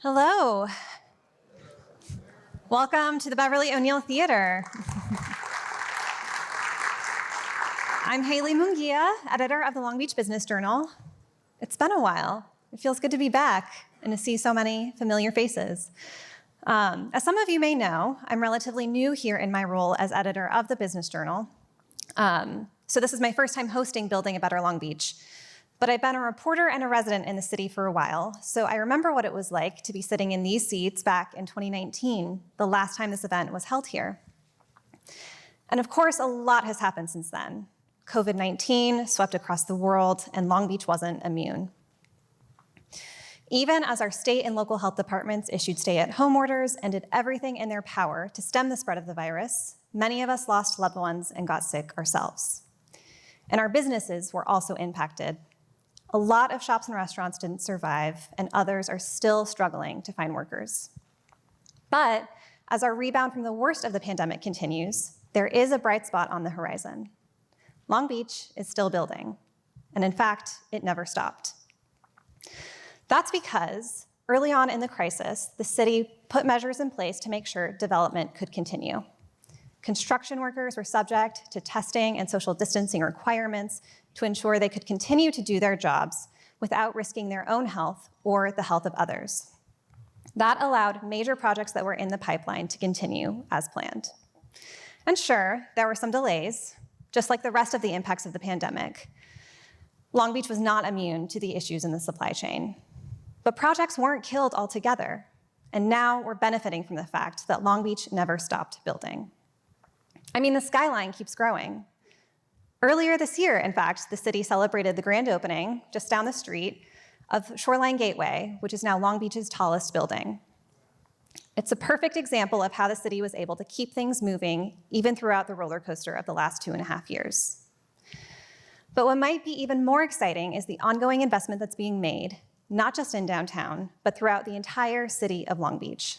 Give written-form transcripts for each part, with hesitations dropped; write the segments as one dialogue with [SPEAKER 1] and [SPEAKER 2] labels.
[SPEAKER 1] Hello. Welcome to the Beverly O'Neill Theater. I'm Haley Munguia, editor of the Long Beach Business Journal. It's been a while. It feels good to be back and to see so many familiar faces. As some of you may know, I'm relatively new here in my role as editor of the Business Journal. So this is my first time hosting Building a Better Long Beach. But I've been a reporter and a resident in the city for a while, so I remember what it was like to be sitting in these seats back in 2019, the last time this event was held here. And of course, a lot has happened since then. COVID-19 swept across the world, and Long Beach wasn't immune. Even as our state and local health departments issued stay-at-home orders and did everything in their power to stem the spread of the virus, many of us lost loved ones and got sick ourselves. And our businesses were also impacted. A lot of shops and restaurants didn't survive, and others are still struggling to find workers. But as our rebound from the worst of the pandemic continues, there is a bright spot on the horizon. Long Beach is still building, and in fact, it never stopped. That's because early on in the crisis, the city put measures in place to make sure development could continue. Construction workers were subject to testing and social distancing requirements to ensure they could continue to do their jobs without risking their own health or the health of others. That allowed major projects that were in the pipeline to continue as planned. And sure, there were some delays, just like the rest of the impacts of the pandemic. Long Beach was not immune to the issues in the supply chain. But projects weren't killed altogether, and now we're benefiting from the fact that Long Beach never stopped building. I mean, the skyline keeps growing. Earlier this year, in fact, the city celebrated the grand opening, just down the street, of Shoreline Gateway, which is now Long Beach's tallest building. It's a perfect example of how the city was able to keep things moving, even throughout the roller coaster of the last 2.5 years. But what might be even more exciting is the ongoing investment that's being made, not just in downtown, but throughout the entire city of Long Beach.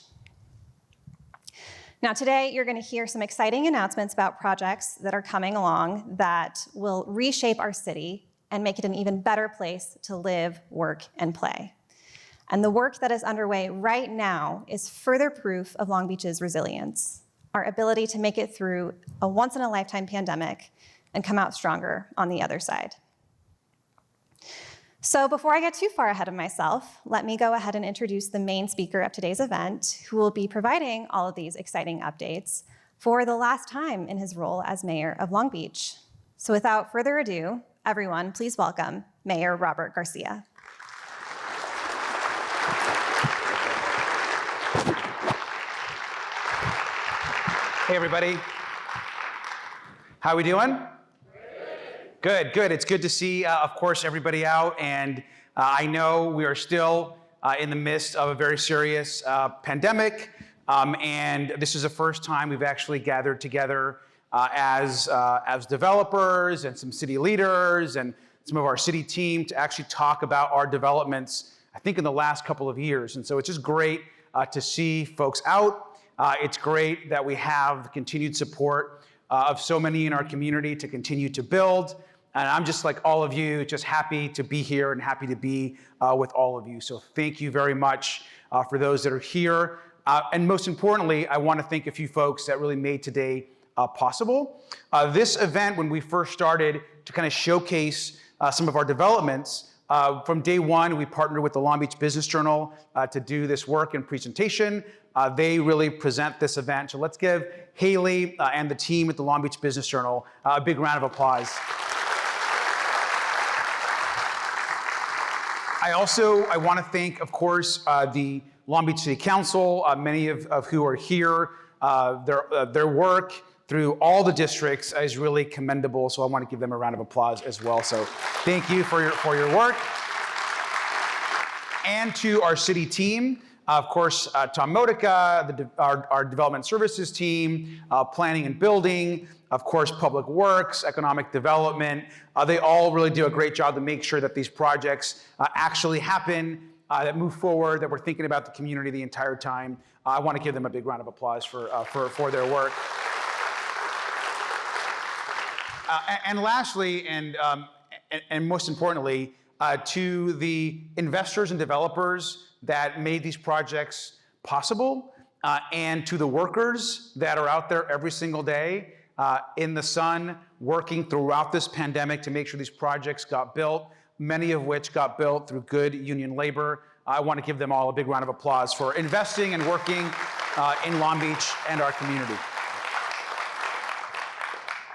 [SPEAKER 1] Now today, you're going to hear some exciting announcements about projects that are coming along that will reshape our city and make it an even better place to live, work, and play. And the work that is underway right now is further proof of Long Beach's resilience, our ability to make it through a once-in-a-lifetime pandemic and come out stronger on the other side. So before I get too far ahead of myself, let me go ahead and introduce the main speaker of today's event, who will be providing all of these exciting updates for the last time in his role as mayor of Long Beach. So without further ado, everyone, please welcome Mayor Robert Garcia.
[SPEAKER 2] Hey, everybody. How are we doing? Good. It's good to see, of course, everybody out. And I know we are still in the midst of a very serious pandemic. And this is the first time we've actually gathered together as developers and some city leaders and some of our city team to actually talk about our developments, I think, in the last couple of years. And so it's just great to see folks out. It's great that we have the continued support of so many in our community to continue to build. And I'm just like all of you, just happy to be here and happy to be with all of you. So thank you very much for those that are here. And most importantly, I want to thank a few folks that really made today possible. This event, when we first started to kind of showcase some of our developments, from day one, we partnered with the Long Beach Business Journal to do this work and presentation. They really present this event. So let's give Haley and the team at the Long Beach Business Journal a big round of applause. I want to thank, of course, the Long Beach City Council, many of who are here. Their work through all the districts is really commendable, so I want to give them a round of applause as well. So thank you for your work. And to our city team, of course, Tom Modica, our development services team, planning and building, of course, public works, economic development. They all really do a great job to make sure that these projects actually happen, that move forward, that we're thinking about the community the entire time. I want to give them a big round of applause for their work. And lastly, and most importantly, to the investors and developers that made these projects possible, and to the workers that are out there every single day in the sun, working throughout this pandemic to make sure these projects got built, many of which got built through good union labor. I want to give them all a big round of applause for investing and working in Long Beach and our community.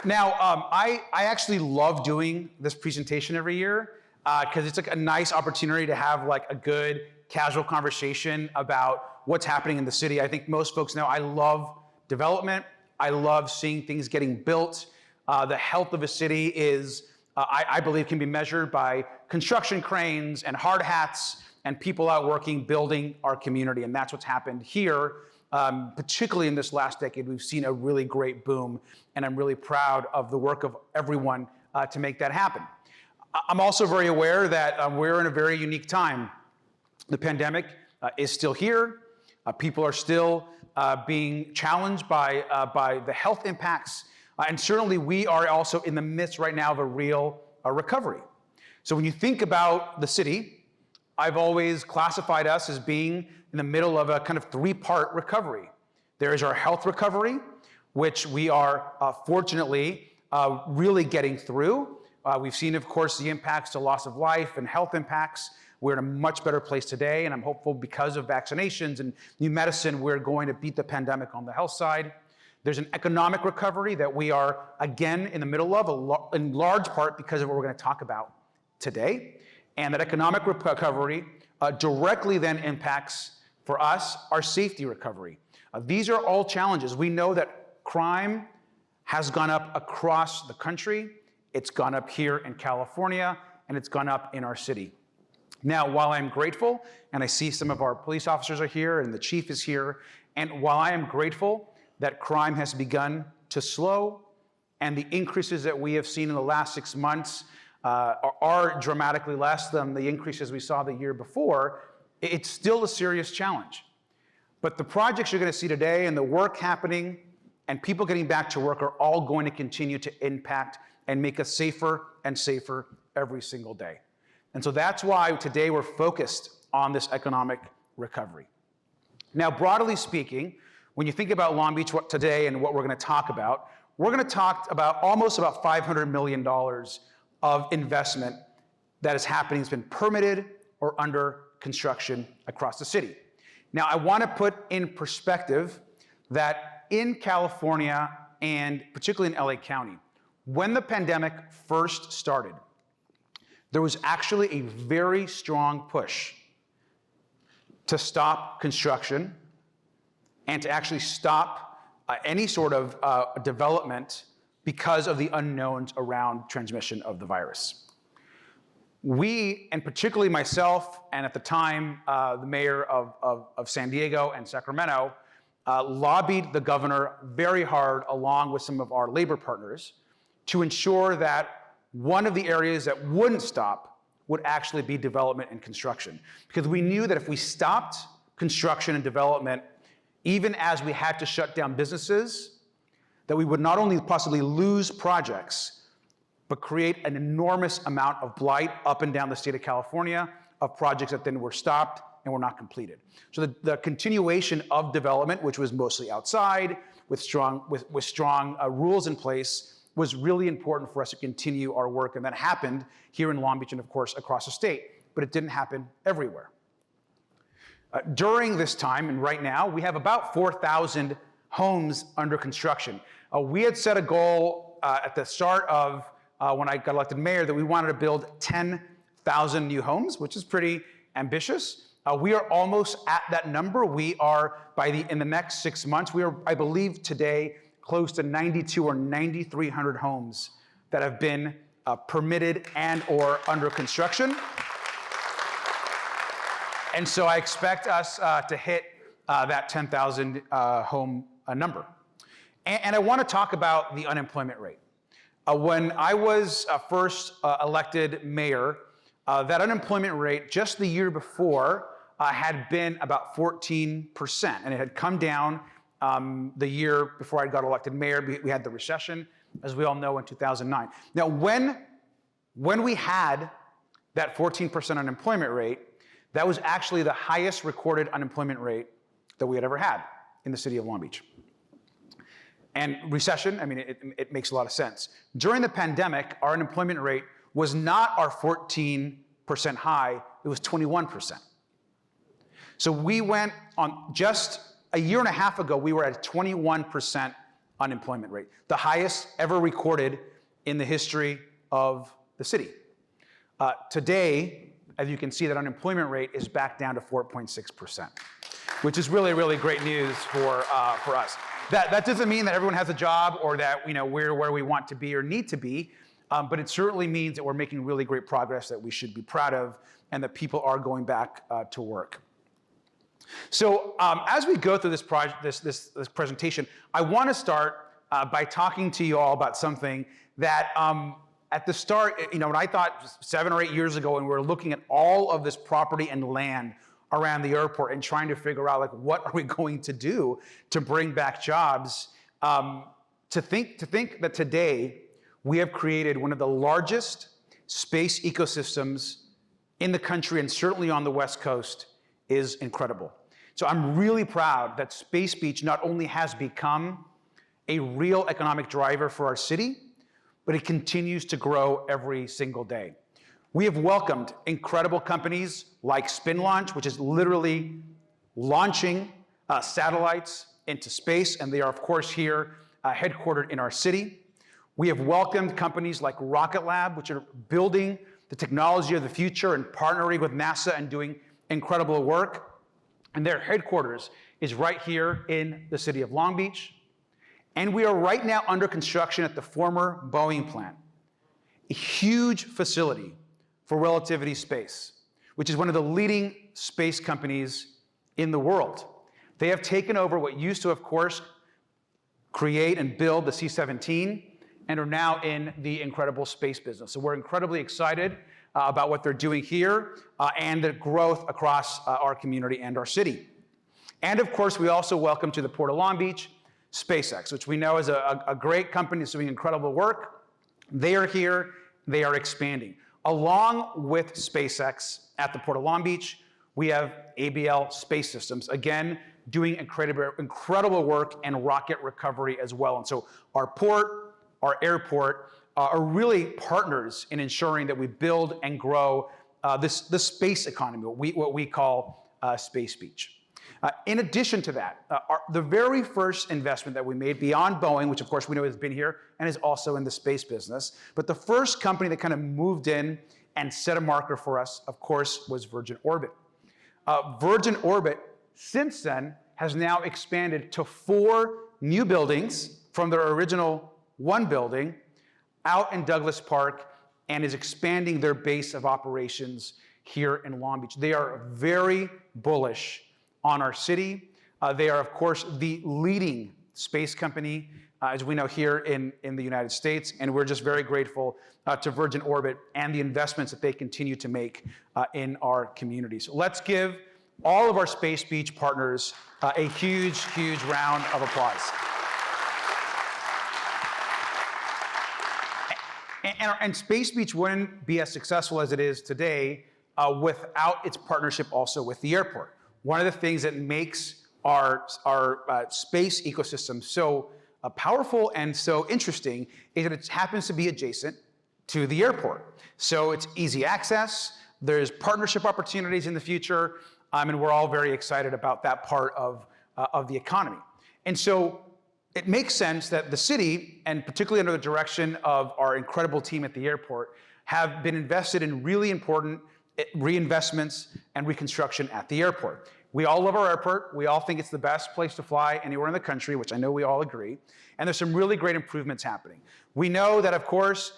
[SPEAKER 2] Now, I actually love doing this presentation every year because it's like a nice opportunity to have like a good casual conversation about what's happening in the city. I think most folks know I love development. I love seeing things getting built. The health of a city is, I believe, can be measured by construction cranes and hard hats and people out working, building our community. And that's what's happened here. Particularly in this last decade, we've seen a really great boom, and I'm really proud of the work of everyone to make that happen. I'm also very aware that we're in a very unique time. The pandemic is still here. People are still being challenged by the health impacts, and certainly we are also in the midst right now of a real recovery. So when you think about the city, I've always classified us as being in the middle of a kind of three-part recovery. There is our health recovery, which we are fortunately really getting through. We've seen, of course, the impacts to loss of life and health impacts. We're in a much better place today, and I'm hopeful because of vaccinations and new medicine, we're going to beat the pandemic on the health side. There's an economic recovery that we are, again, in the middle of, in large part because of what we're going to talk about today. And that economic recovery directly then impacts, for us, our safety recovery. These are all challenges. We know that crime has gone up across the country. It's gone up here in California, and it's gone up in our city. Now, while I'm grateful, and I see some of our police officers are here, and the chief is here, and while I am grateful that crime has begun to slow, and the increases that we have seen in the last 6 months are dramatically less than the increases we saw the year before, it's still a serious challenge. But the projects you're going to see today and the work happening and people getting back to work are all going to continue to impact and make us safer and safer every single day. And so that's why today we're focused on this economic recovery. Now, broadly speaking, when you think about Long Beach today and what we're going to talk about, we're going to talk about almost about $500 million of investment that is happening. It's been permitted or under construction across the city. Now, I want to put in perspective that in California and particularly in LA County, when the pandemic first started, there was actually a very strong push to stop construction and to actually stop any sort of development because of the unknowns around transmission of the virus. We, and particularly myself, and at the time, the mayor of San Diego and Sacramento, lobbied the governor very hard, along with some of our labor partners, to ensure that one of the areas that wouldn't stop would actually be development and construction. Because we knew that if we stopped construction and development, even as we had to shut down businesses, that we would not only possibly lose projects, but create an enormous amount of blight up and down the state of California of projects that then were stopped and were not completed. So the continuation of development, which was mostly outside with strong rules in place, was really important for us to continue our work. And that happened here in Long Beach and, of course, across the state, but it didn't happen everywhere. During this time, and right now, we have about 4,000 homes under construction. We had set a goal at the start of when I got elected mayor that we wanted to build 10,000 new homes, which is pretty ambitious. We are almost at that number. We are, in the next 6 months, we are, I believe today, close to 9,200 or 9,300 homes that have been permitted and or under construction. And so I expect us to hit that 10,000 home number. And I want to talk about the unemployment rate. When I was first elected mayor, that unemployment rate just the year before had been about 14%, and it had come down the year before I got elected mayor. We had the recession, as we all know, in 2009. Now, when we had that 14% unemployment rate, that was actually the highest recorded unemployment rate that we had ever had in the city of Long Beach. And recession, I mean, it makes a lot of sense. During the pandemic, our unemployment rate was not our 14% high, it was 21%. So we went on just a year and a half ago, we were at a 21% unemployment rate, the highest ever recorded in the history of the city. Today, as you can see, that unemployment rate is back down to 4.6%, which is really, really great news for us. That doesn't mean that everyone has a job or that we're where we want to be or need to be, but it certainly means that we're making really great progress that we should be proud of and that people are going back to work. So as we go through this presentation, I want to start by talking to you all about something that at the start, when I thought 7 or 8 years ago, and we were looking at all of this property and land around the airport and trying to figure out what are we going to do to bring back jobs, to think that today we have created one of the largest space ecosystems in the country and certainly on the West Coast is incredible. So I'm really proud that Space Beach not only has become a real economic driver for our city, but it continues to grow every single day. We have welcomed incredible companies like Spin Launch, which is literally launching satellites into space, and they are, of course, here headquartered in our city. We have welcomed companies like Rocket Lab, which are building the technology of the future and partnering with NASA and doing incredible work. And their headquarters is right here in the city of Long Beach. And we are right now under construction at the former Boeing plant, a huge facility for Relativity Space, which is one of the leading space companies in the world. They have taken over what used to, of course, create and build the C-17 and are now in the incredible space business. So we're incredibly excited about what they're doing here and the growth across our community and our city. And of course, we also welcome to the Port of Long Beach SpaceX, which we know is a great company that's doing incredible work. They are here, they are expanding. Along with SpaceX at the Port of Long Beach, we have ABL Space Systems, again, doing incredible work and rocket recovery as well. And so our port, our airport, are really partners in ensuring that we build and grow the space economy, what we call Space Beach. In addition to that, the very first investment that we made beyond Boeing, which of course we know has been here and is also in the space business, but the first company that kind of moved in and set a marker for us, of course, was Virgin Orbit. Virgin Orbit, since then, has now expanded to 4 new buildings from their original 1 building out in Douglas Park and is expanding their base of operations here in Long Beach. They are very bullish on our city. They are, of course, the leading space company, as we know, here in the United States, and we're just very grateful to Virgin Orbit and the investments that they continue to make in our communities. So let's give all of our Space Beach partners a huge, huge round of applause. And Space Beach wouldn't be as successful as it is today without its partnership also with the airport. One of the things that makes our space ecosystem so powerful and so interesting is that it happens to be adjacent to the airport. So it's easy access, there's partnership opportunities in the future, and we're all very excited about that part of the economy. And so it makes sense that the city, and particularly under the direction of our incredible team at the airport, have been invested in really important reinvestments and reconstruction at the airport. We all love our airport. We all think it's the best place to fly anywhere in the country, which I know we all agree. And there's some really great improvements happening. We know that, of course,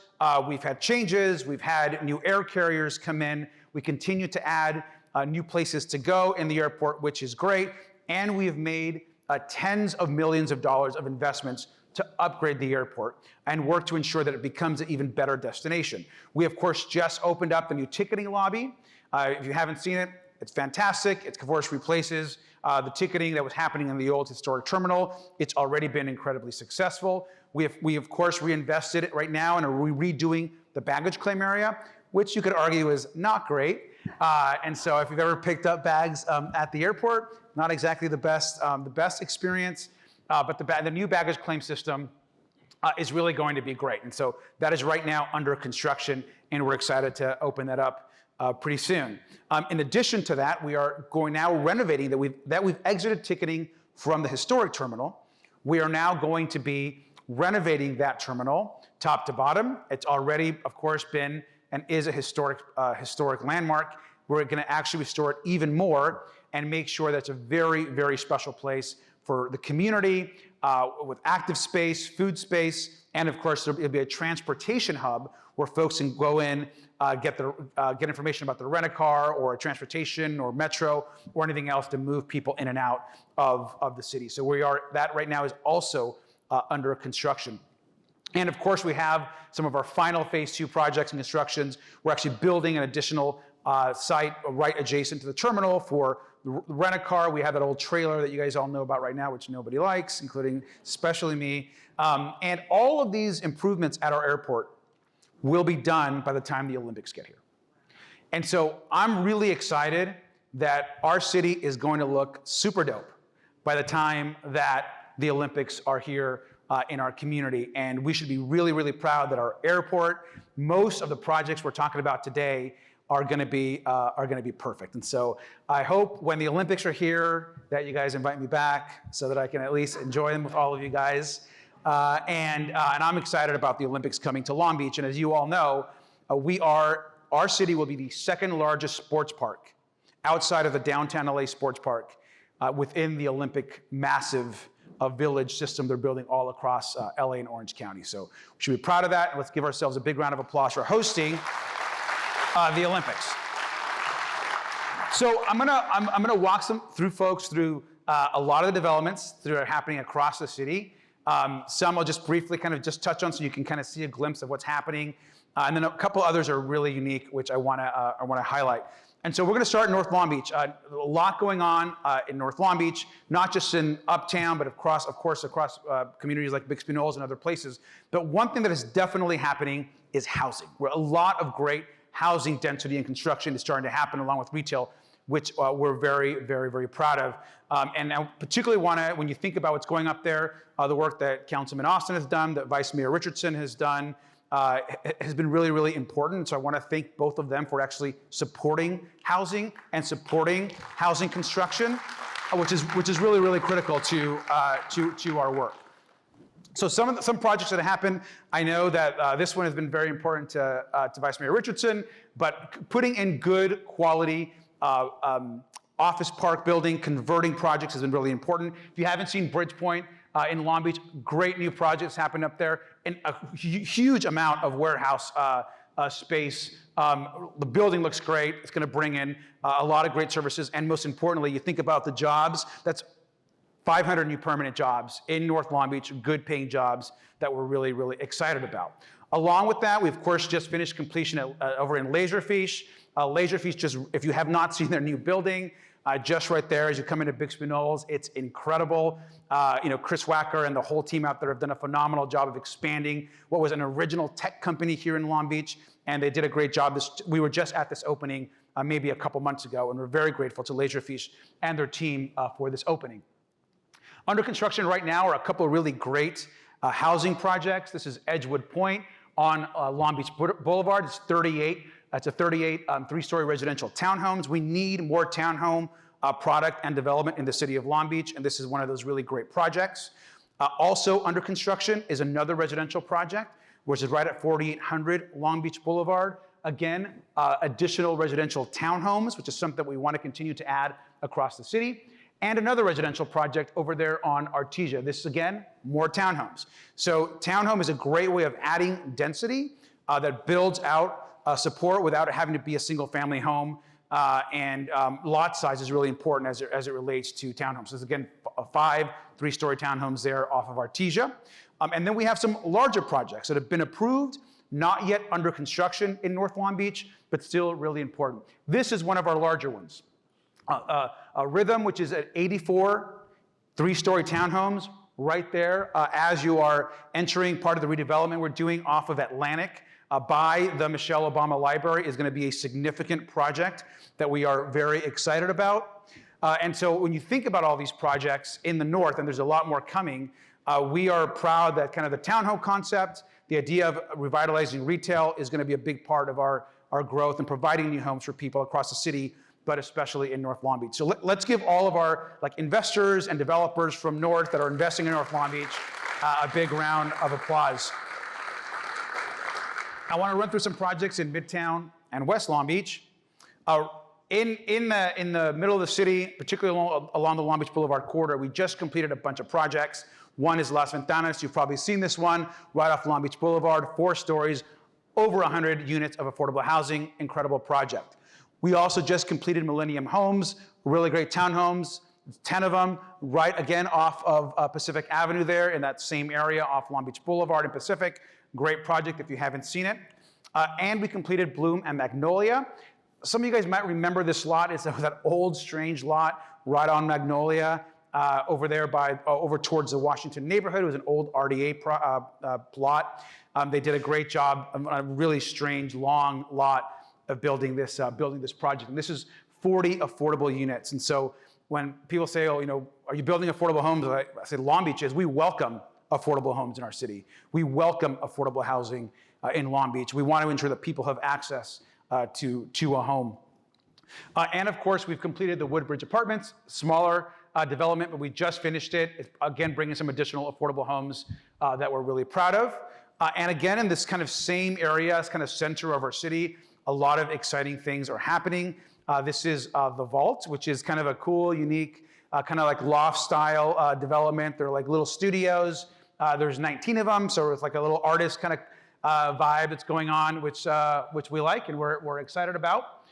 [SPEAKER 2] we've had changes. We've had new air carriers come in. We continue to add new places to go in the airport, which is great. And we've made tens of millions of dollars of investments to upgrade the airport and work to ensure that it becomes an even better destination. We, of course, just opened up the new ticketing lobby. If you haven't seen it, it's fantastic. It, of course, replaces the ticketing that was happening in the old historic terminal. It's already been incredibly successful. We, of course, reinvested it right now and are redoing the baggage claim area. which you could argue is not great. And so if you've ever picked up bags at the airport, not exactly the best experience, but the new baggage claim system is really going to be great. And so that is right now under construction, and we're excited to open that up pretty soon. In addition to that, we are going now renovating that we've exited ticketing from the historic terminal. We are now going to be renovating that terminal top to bottom. It's already, of course, been and is a historic landmark. We're going to actually restore it even more and make sure that it's a very, very special place for the community with active space, food space, and of course, it'll be a transportation hub where folks can go in, get information about their rent-a-car or transportation or metro or anything else to move people in and out of the city. So that right now is also under construction. And of course, we have some of our final phase 2 projects and constructions. We're actually building an additional site right adjacent to the terminal for the rent-a-car. We have that old trailer that you guys all know about right now, which nobody likes, including especially me. And all of these improvements at our airport will be done by the time the Olympics get here. And so I'm really excited that our city is going to look super dope by the time that the Olympics are here in our community. And we should be really, really proud that our airport, most of the projects we're talking about today are going to be perfect. And so I hope when the Olympics are here that you guys invite me back so that I can at least enjoy them with all of you guys. And I'm excited about the Olympics coming to Long Beach. And as you all know, our city will be the second largest sports park outside of the downtown LA sports park within the Olympic massive village system they're building all across LA and Orange County. So we should be proud of that. And let's give ourselves a big round of applause for hosting the Olympics. So I'm gonna walk folks through a lot of the developments that are happening across the city. Some I'll just briefly kind of just touch on so you can kind of see a glimpse of what's happening. And then a couple others are really unique, which I wanna highlight. And so we're gonna start in North Long Beach. A lot going on in North Long Beach, not just in Uptown, but of course across communities like Bixby Knolls and other places. But one thing that is definitely happening is housing, where a lot of great housing density and construction is starting to happen along with retail, which we're very, very, very proud of. And I particularly when you think about what's going up there, the work that Councilman Austin has done, that Vice Mayor Richardson has done, has been really, really important. So I want to thank both of them for actually supporting housing and supporting housing construction, which is really, really critical to our work. So some projects that have happened, I know that this one has been very important to Vice Mayor Richardson, but putting in good quality office park building, converting projects has been really important. If you haven't seen Bridgepoint in Long Beach, great new projects happened up there, and a huge amount of warehouse space. The building looks great. It's gonna bring in a lot of great services, and most importantly, you think about the jobs, that's 500 new permanent jobs in North Long Beach, good paying jobs that we're really, really excited about. Along with that, we of course just finished completion over in Laserfish. Laserfish, just if you have not seen their new building, just right there as you come into Bixby Knolls, it's incredible. Chris Wacker and the whole team out there have done a phenomenal job of expanding what was an original tech company here in Long Beach, and they did a great job. We were just at this opening maybe a couple months ago, and we're very grateful to Laserfish and their team for this opening. Under construction right now are a couple of really great housing projects. This is Edgewood Point on Long Beach Boulevard. It's 38. It's a 38 three-story residential townhomes. We need more townhome product and development in the city of Long Beach, and this is one of those really great projects. Also under construction is another residential project, which is right at 4800 Long Beach Boulevard. Again, additional residential townhomes, which is something that we want to continue to add across the city. And another residential project over there on Artesia. This is, again, more townhomes. So townhome is a great way of adding density that builds out support without it having to be a single family home. And lot size is really important as it relates to townhomes. So this is, again, 5 three-story townhomes there off of Artesia. And then we have some larger projects that have been approved, not yet under construction in North Long Beach, but still really important. This is one of our larger ones. Rhythm, which is at 84 three-story townhomes right there as you are entering part of the redevelopment we're doing off of Atlantic by the Michelle Obama Library is going to be a significant project that we are very excited about. And so when you think about all these projects in the north, and there's a lot more coming, we are proud that kind of the townhome concept, the idea of revitalizing retail is going to be a big part of our growth and providing new homes for people across the city, but especially in North Long Beach. So let's give all of our investors and developers from North that are investing in North Long Beach a big round of applause. I want to run through some projects in MIDTOWN and West Long Beach. In the middle of the city, particularly along the Long Beach Boulevard corridor, we just completed a bunch of projects. One is Las Ventanas. You've probably seen this one, right off Long Beach Boulevard, 4 stories, over 100 units of affordable housing, incredible project. We also just completed Millennium Homes, really great townhomes, 10 of them, right again off of Pacific Avenue there in that same area off Long Beach Boulevard and Pacific. Great project if you haven't seen it. And we completed Bloom and Magnolia. Some of you guys might remember this lot. It's that old, strange lot right on Magnolia over there over towards the Washington neighborhood. It was an old RDA plot. They did a great job on a really strange, long lot of building this project. And this is 40 affordable units. And so when people say, oh, are you building affordable homes? I say Long Beach is. We welcome affordable homes in our city. We welcome affordable housing in Long Beach. We want to ensure that people have access to a home. And of course, we've completed the Woodbridge Apartments, smaller development, but we just finished it. It's, again, bringing some additional affordable homes that we're really proud of. And again, in this kind of same area, this kind of center of our city, a lot of exciting things are happening. This is the Vault, which is kind of a cool, unique, kind of like loft-style development. They're like little studios. There's 19 of them, so it's like a little artist kind of vibe that's going on, which we like and we're excited about.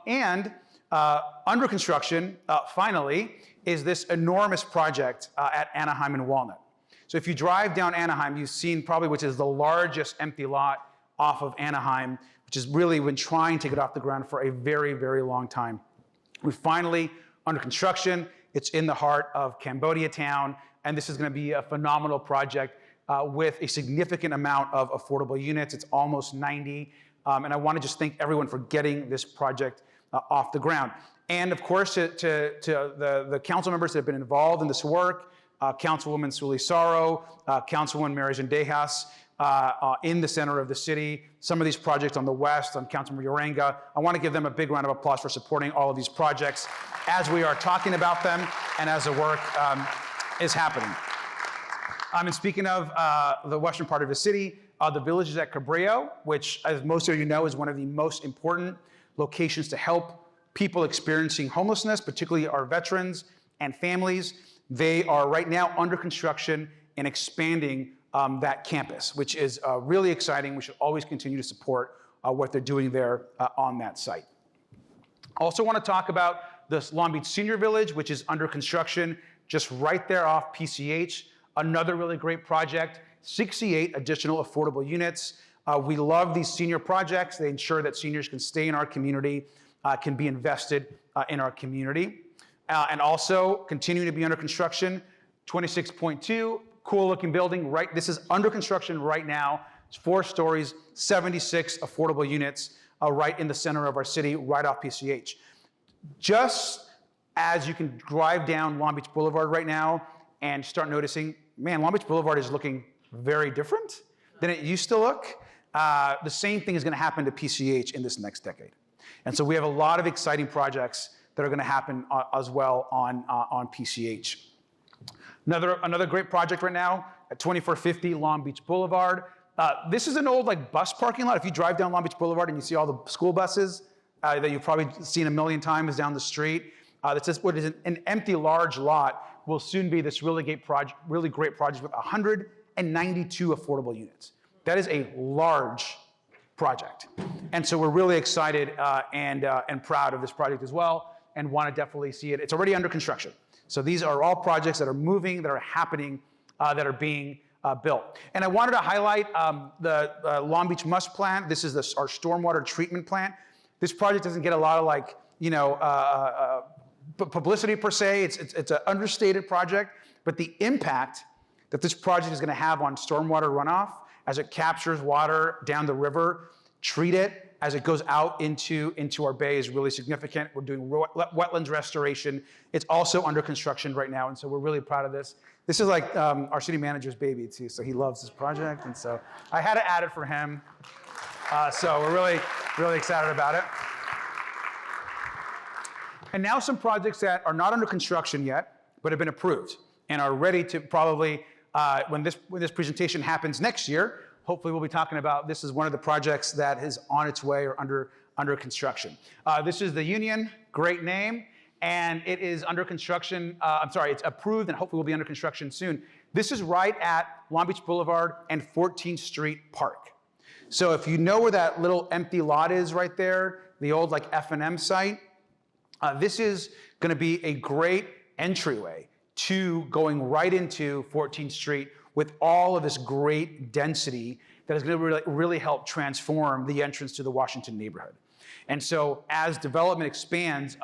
[SPEAKER 2] And under construction, finally, is this enormous project at Anaheim and Walnut. So if you drive down Anaheim, you've seen probably, which is the largest empty lot off of Anaheim, which has really been trying to get off the ground for a very, very long time. We're finally under construction. It's in the heart of Cambodia Town, and this is going to be a phenomenal project with a significant amount of affordable units. It's almost 90, and I want to just thank everyone for getting this project off the ground. And of course, to the council members that have been involved in this work, Councilwoman Suli Saro, Councilwoman Mary Zendejas, in the center of the city, some of these projects on the west, on Councilmember Uranga. I want to give them a big round of applause for supporting all of these projects as we are talking about them and as the work is happening. And speaking of the western part of the city, the Village is at Cabrillo, which, as most of you know, is one of the most important locations to help people experiencing homelessness, particularly our veterans and families. They are right now under construction and expanding that campus, which is really exciting. We should always continue to support what they're doing there on that site. Also want to talk about this Long Beach Senior Village, which is under construction just right there off PCH. Another really great project, 68 additional affordable units. We love these senior projects. They ensure that seniors can stay in our community, can be invested in our community. And also continuing to be under construction, 26.2, cool looking building, right? This is under construction right now. It's 4 stories, 76 affordable units right in the center of our city, right off PCH. Just as you can drive down Long Beach Boulevard right now and start noticing, man, Long Beach Boulevard is looking very different than it used to look. The same thing is going to happen to PCH in this next decade. And so we have a lot of exciting projects that are going to happen as well on PCH. Another great project right now at 2450 Long Beach Boulevard. This is an old bus parking lot. If you drive down Long Beach Boulevard and you see all the school buses that you've probably seen a million times down the street, that's just what is an empty large lot will soon be this really great project with 192 affordable units. That is a large project. And so we're really excited and proud of this project as well and want to definitely see it. It's already under construction. So these are all projects that are moving, that are happening, that are being built. And I wanted to highlight the Long Beach Must plant. This is our stormwater treatment plant. This project doesn't get a lot of publicity per se. It's an understated project, but the impact that this project is going to have on stormwater runoff as it captures water down the river, treat it as it goes out into our bay is really significant. We're doing wetlands restoration. It's also under construction right now, and so we're really proud of this. This is like our city manager's baby too, so he loves this project, and so I had to add it for him. So we're really, really excited about it. And now some projects that are not under construction yet, but have been approved and are ready to probably, when this presentation happens next year, hopefully we'll be talking about this is one of the projects that is on its way or under construction. This is the Union, great name, and it is under construction, it's approved and hopefully will be under construction soon. This is right at Long Beach Boulevard and 14th Street Park. So if you know where that little empty lot is right there, the old like F&M site, this is gonna be a great entryway to going right into 14th Street with all of this great density that is gonna really help transform the entrance to the Washington neighborhood. And so as development expands,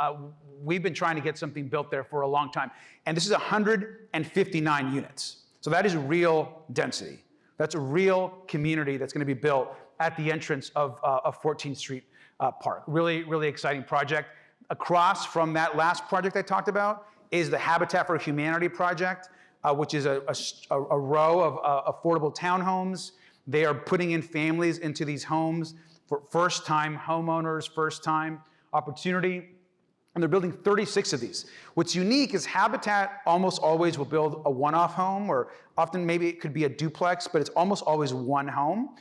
[SPEAKER 2] we've been trying to get something built there for a long time. And this is 159 units. So that is real density. That's a real community that's gonna be built at the entrance of 14th Street Park. Really, really exciting project. Across from that last project I talked about is the Habitat for Humanity project, which is a row of affordable townhomes. They are putting in families into these homes for first-time homeowners, first-time opportunity, and they're building 36 of these. What's unique is Habitat almost always will build a one-off home, or often maybe it could be a duplex, but it's almost always one home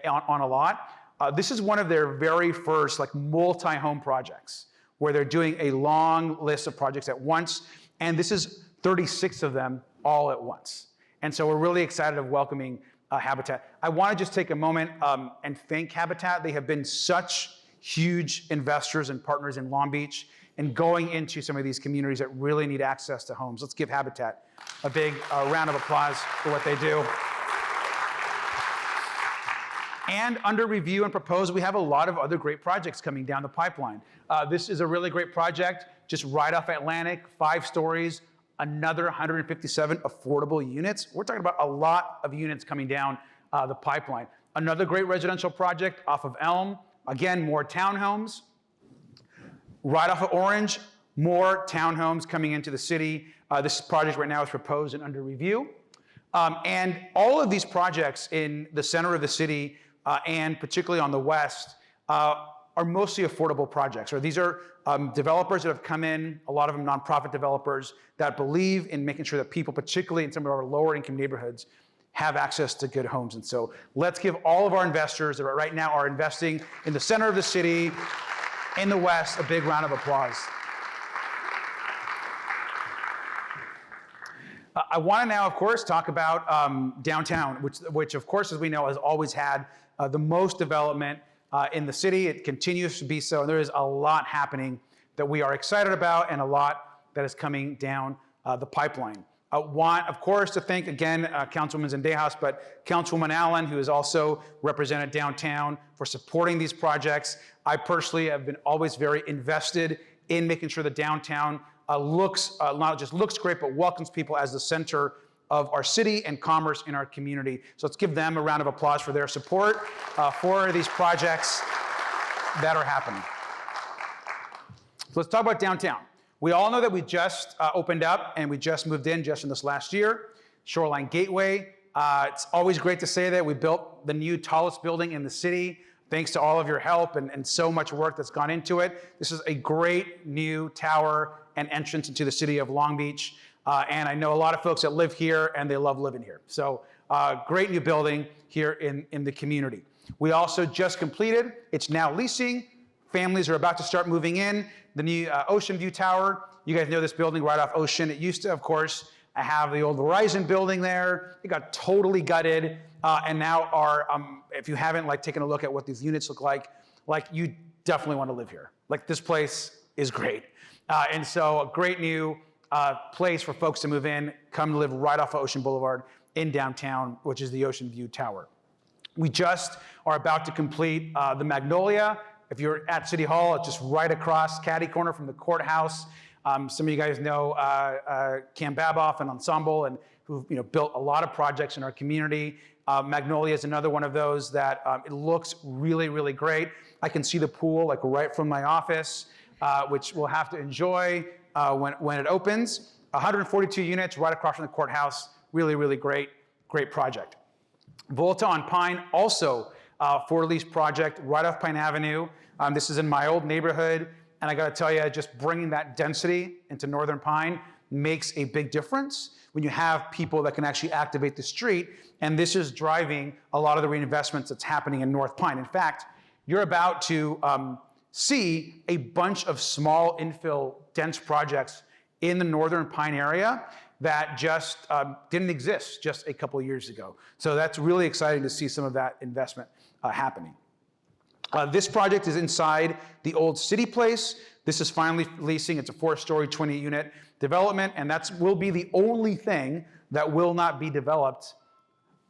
[SPEAKER 2] on a lot. This is one of their very first like multi-home projects, where they're doing a long list of projects at once, and this is 36 of them all at once. And so we're really excited of welcoming Habitat. I want to just take a moment and thank Habitat. They have been such huge investors and partners in Long Beach and going into some of these communities that really need access to homes. Let's give Habitat a big round of applause for what they do. And under review and proposed, we have a lot of other great projects coming down the pipeline. This is a really great project, just right off Atlantic, 5 stories, another 157 affordable units. We're talking about a lot of units coming down the pipeline. Another great residential project off of Elm, again, more townhomes. Right off of Orange, more townhomes coming into the city. This project right now is proposed and under review. And all of these projects in the center of the city and particularly on the west are mostly affordable projects. Or these are developers that have come in, a lot of them nonprofit developers, that believe in making sure that people, particularly in some of our lower income neighborhoods, have access to good homes. And so let's give all of our investors that right now are investing in the center of the city, in the west, a big round of applause. I want to now, of course, talk about downtown, which of course, as we know, has always had the most development in the city. It continues to be so, and there is a lot happening that we are excited about and a lot that is coming down the pipeline. I want, of course, to thank again Councilwoman Zendejas, but Councilwoman Allen, who is also represented downtown, for supporting these projects. I personally have been always very invested in making sure that downtown not just looks great, but welcomes people as the center of our city and commerce in our community. So let's give them a round of applause for their support for these projects that are happening. So let's talk about downtown. We all know that we just opened up and we just moved in just in this last year, Shoreline Gateway. It's always great to say that we built the new tallest building in the city, thanks to all of your help and so much work that's gone into it. This is a great new tower and entrance into the city of Long Beach. And I know a lot of folks that live here and they love living here. So great new building here in the community. We also just completed, it's now leasing. Families are about to start moving in. The new Ocean View Tower. You guys know this building right off Ocean. It used to, of course, have the old Verizon building there. It got totally gutted. And now if you haven't taken a look at what these units look like you definitely want to live here. This place is great. And so a great new place for folks to move in, come to live right off of Ocean Boulevard in downtown, which is the Ocean View Tower. We just are about to complete the Magnolia. If you're at City Hall, it's just right across, catty corner from the courthouse. Some of you guys know Cam Baboff and Ensemble, and who've built a lot of projects in our community. Magnolia is another one of those that it looks really, really great. I can see the pool like right from my office, which we'll have to enjoy when it opens. 142 units right across from the courthouse. Really, really great project. Volta on Pine, also for lease project right off Pine Avenue. This is in my old neighborhood, and I got to tell you, just bringing that density into Northern Pine makes a big difference when you have people that can actually activate the street, and this is driving a lot of the reinvestments that's happening in North Pine. In fact, you're about to see a bunch of small infill dense projects in the Northern Pine area that just didn't exist just a couple of years ago. So that's really exciting to see some of that investment happening. This project is inside the old City Place. This is finally leasing. It's a 4-story, 20-unit development, and that will be the only thing that will not be developed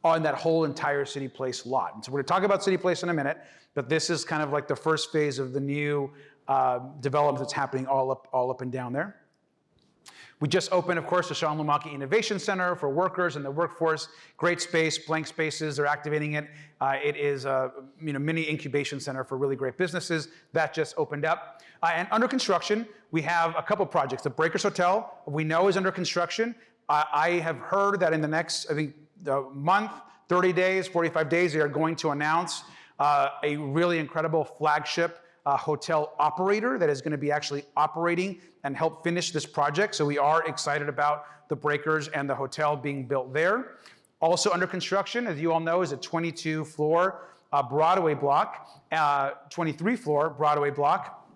[SPEAKER 2] on that whole entire City Place lot. And so we're going to talk about City Place in a minute, but this is kind of like the first phase of the new development that's happening all up and down there. We just opened, of course, the Sean Lumaki Innovation Center for workers and the workforce. Great space, blank spaces. They're activating it. It is a mini incubation center for really great businesses. That just opened up. And under construction, we have a couple projects. The Breakers Hotel, we know, is under construction. I have heard that in the next, month, 30 days, 45 days, they are going to announce a really incredible flagship hotel operator that is going to be actually operating and help finish this project. So we are excited about the Breakers and the hotel being built there. Also under construction, as you all know, is a 22-floor Broadway block, 23-floor Broadway block.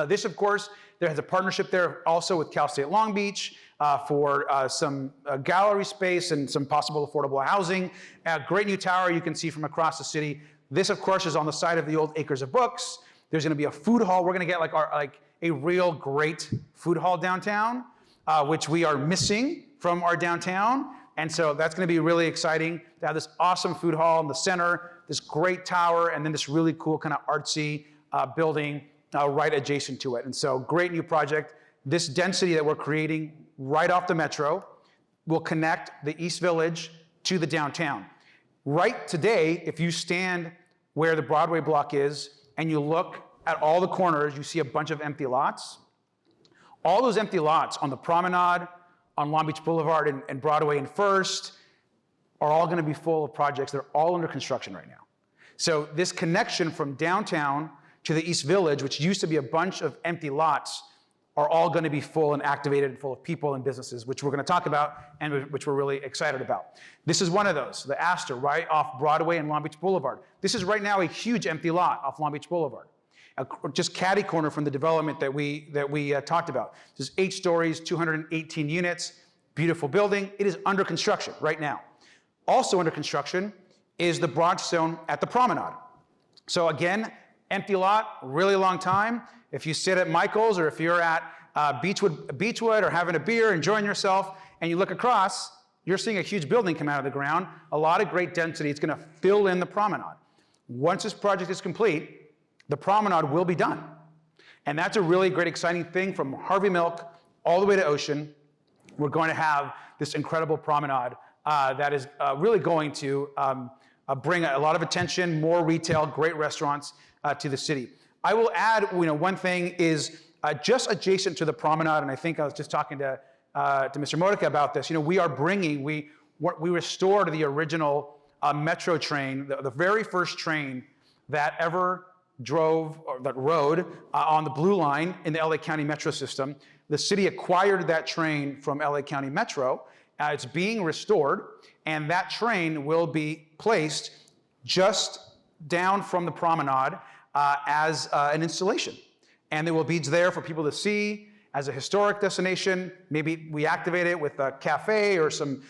[SPEAKER 2] This, of course, there has a partnership there also with Cal State Long Beach for some gallery space and some possible affordable housing. Great new tower you can see from across the city. This, of course, is on the side of the old Acres of Books. There's going to be a food hall. We're going to get a real great food hall downtown, which we are missing from our downtown. And so that's going to be really exciting to have this awesome food hall in the center, this great tower, and then this really cool kind of artsy building right adjacent to it. And so great new project. This density that we're creating right off the metro will connect the East Village to the downtown. Right today, if you stand where the Broadway block is and you look at all the corners, you see a bunch of empty lots. All those empty lots on the Promenade, on Long Beach Boulevard and Broadway and First are all going to be full of projects. They're all under construction right now. So this connection from downtown to the East Village, which used to be a bunch of empty lots, are all going to be full and activated and full of people and businesses, which we're going to talk about and which we're really excited about. This is one of those, the Astor, right off Broadway and Long Beach Boulevard. This is right now a huge empty lot off Long Beach Boulevard, just catty corner from the development that we talked about. This is 8 stories, 218 units, beautiful building. It is under construction right now. Also under construction is the Broadstone at the Promenade. So again, empty lot, really long time. If you sit at Michael's or if you're at Beechwood or having a beer, enjoying yourself, and you look across, you're seeing a huge building come out of the ground, a lot of great density. It's going to fill in the Promenade. Once this project is complete, the Promenade will be done. And that's a really great, exciting thing from Harvey Milk all the way to Ocean. We're going to have this incredible Promenade that is really going to bring a lot of attention, more retail, great restaurants to the city. I will add, one thing is just adjacent to the Promenade, and I think I was just talking to Mr. Modica about this. We are bringing, we restored the original metro train, the very first train that ever drove or that rode on the Blue Line in the LA County Metro system. The city acquired that train from LA County Metro. It's being restored, and that train will be placed just down from the Promenade as an installation. And there will be there for people to see as a historic destination. Maybe we activate it with a cafe or some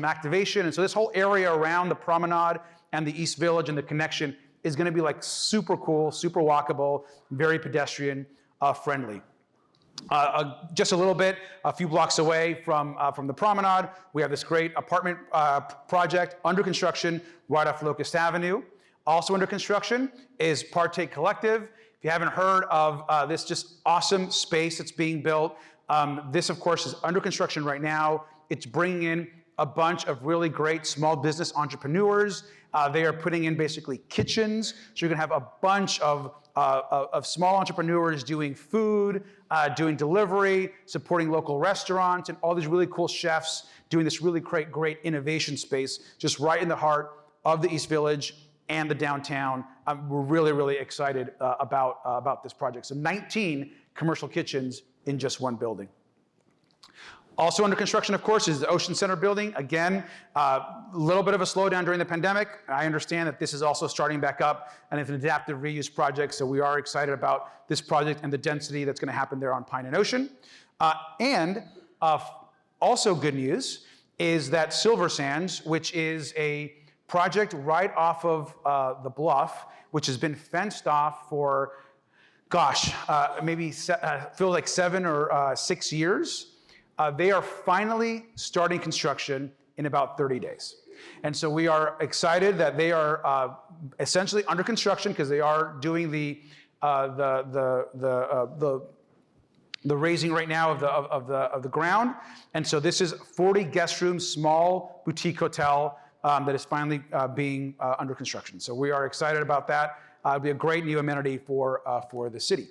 [SPEAKER 2] activation. And so this whole area around the Promenade and the East Village and the connection is going to be like super cool, super walkable, very pedestrian friendly. Just a little bit, a few blocks away from the Promenade, we have this great apartment project under construction right off Locust Avenue. Also under construction is Partake Collective. If you haven't heard of this just awesome space that's being built, this of course is under construction right now. It's bringing in a bunch of really great small business entrepreneurs. They are putting in basically kitchens. So you're gonna have a bunch of small entrepreneurs doing food, doing delivery, supporting local restaurants, and all these really cool chefs doing this really great innovation space just right in the heart of the East Village and the downtown. We're really excited about this project. So 19 commercial kitchens in just one building. Also under construction, of course, is the Ocean Center building. Again, a little bit of a slowdown during the pandemic. I understand that this is also starting back up, and it's an adaptive reuse project, so we are excited about this project and the density that's going to happen there on Pine and Ocean. Also good news is that Silver Sands, which is a project right off of the bluff, which has been fenced off for, maybe feels like 7 or 6 years. They are finally starting construction in about 30 days. And so we are excited that they are essentially under construction because they are doing the raising right now of the ground. And so this is 40 guest rooms, small boutique hotel that is finally being under construction. So we are excited about that. It'll be a great new amenity for the city.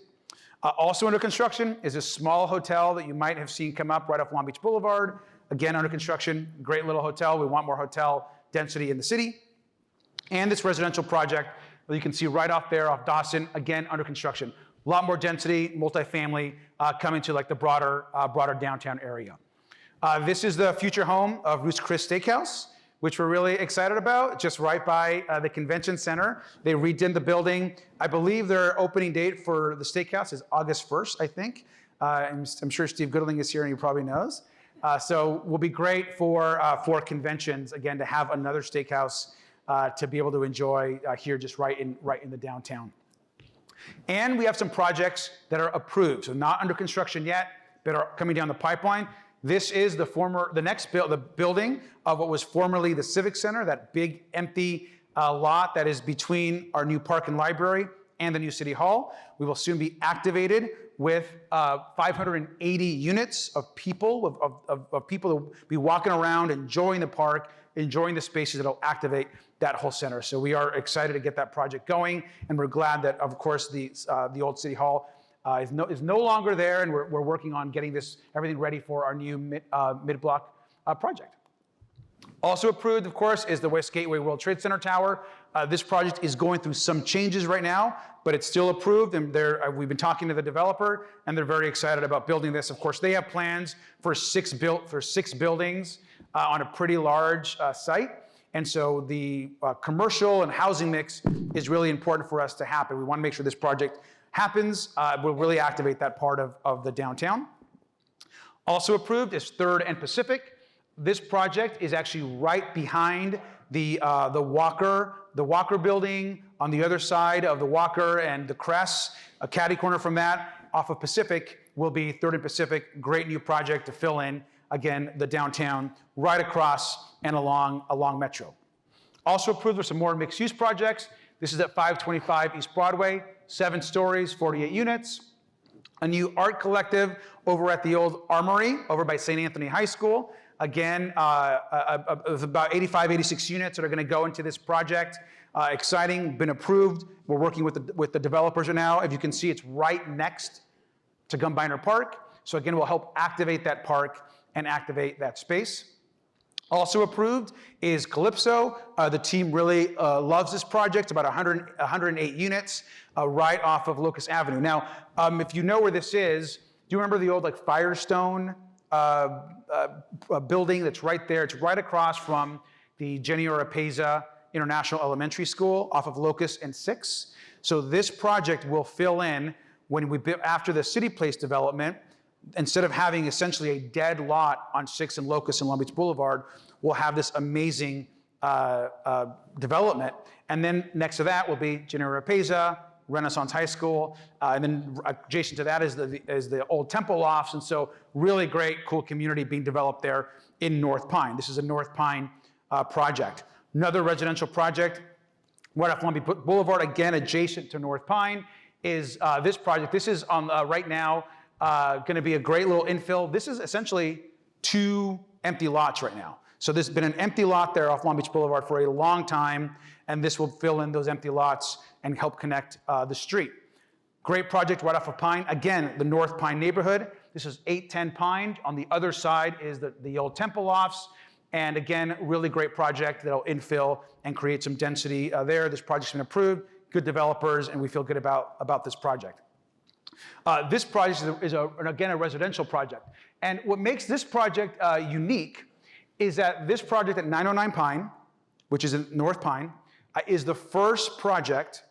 [SPEAKER 2] Also under construction is a small hotel that you might have seen come up right off Long Beach Boulevard. Again, under construction, great little hotel. We want more hotel density in the city. And this residential project that you can see right off there off Dawson, again, under construction. A lot more density, multifamily, coming to like the broader downtown area. This is the future home of Ruth's Chris Steakhouse, which we're really excited about, just right by the convention center. They redid the building. I believe their opening date for the steakhouse is August 1st, I think. I'm sure Steve Goodling is here and he probably knows. So will be great for conventions, again, to have another steakhouse to be able to enjoy here just right in the downtown. And we have some projects that are approved, so not under construction yet, but are coming down the pipeline. This is the building of what was formerly the Civic Center, that big empty lot that is between our new park and library and the new City Hall. We will soon be activated with 580 units of people, of people who will be walking around, enjoying the park, enjoying the spaces that will activate that whole center. So we are excited to get that project going, and we're glad that, of course, the old City Hall is no longer there, and we're working on getting everything ready for our new mid-block project. Also approved, of course, is the West Gateway World Trade Center Tower. This project is going through some changes right now, but it's still approved, and we've been talking to the developer, and they're very excited about building this. Of course, they have plans for six buildings on a pretty large site, and so the commercial and housing mix is really important for us to happen. We want to make sure this project happens. We'll really activate that part of the downtown. Also approved is 3rd and Pacific. This project is actually right behind the Walker building on the other side of the Walker and the Crest. A catty corner from that off of Pacific will be 3rd and Pacific. Great new project to fill in, again, the downtown right across and along Metro. Also approved for some more mixed-use projects. This is at 525 East Broadway, 7 stories, 48 units. A new art collective over at the old Armory, over by St. Anthony High School. Again, about 85, 86 units that are going to go into this project. Exciting, been approved. We're working with the developers now. If you can see, it's right next to Gumbiner Park. So again, we'll help activate that park and activate that space. Also approved is Calypso. The team really loves this project, about 108 units right off of Locust Avenue. Now, if you know where this is, do you remember the old Firestone building that's right there? It's right across from the Jenny Oropeza International Elementary School off of Locust and 6. So this project will fill in after the City Place development. Instead of having essentially a dead lot on 6 and Locust and Long Beach Boulevard, we'll have this amazing development. And then next to that will be Jenny Oropeza, Renaissance High School, and then adjacent to that is the old Temple Lofts, and so really great, cool community being developed there in North Pine. This is a North Pine project. Another residential project right off Long Beach Boulevard, again adjacent to North Pine, is this project. This is on right now going to be a great little infill. This is essentially 2 empty lots right now. So there's been an empty lot there off Long Beach Boulevard for a long time, and this will fill in those empty lots and help connect the street. Great project right off of Pine. Again, the North Pine neighborhood. This is 810 Pine. On the other side is the old Temple Lofts. And again, really great project that'll infill and create some density there. This project's been approved, good developers, and we feel good about this project. This project is again, a residential project. And what makes this project unique is that this project at 909 Pine, which is in North Pine, is the first project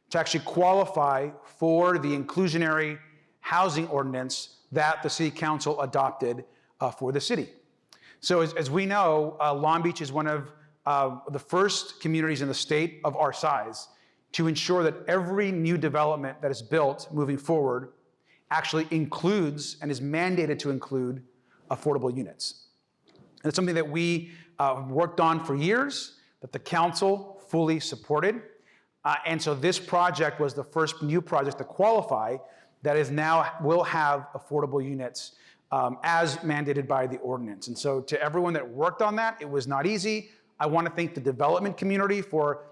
[SPEAKER 2] to actually qualify for the inclusionary housing ordinance that the City Council adopted for the city. So as we know, Long Beach is one of the first communities in the state of our size to ensure that every new development that is built moving forward actually includes and is mandated to include affordable units. And it's something that we worked on for years, that the council fully supported. And so this project was the first new project to qualify that is now will have affordable units as mandated by the ordinance. And so to everyone that worked on that, it was not easy. I want to thank the development community for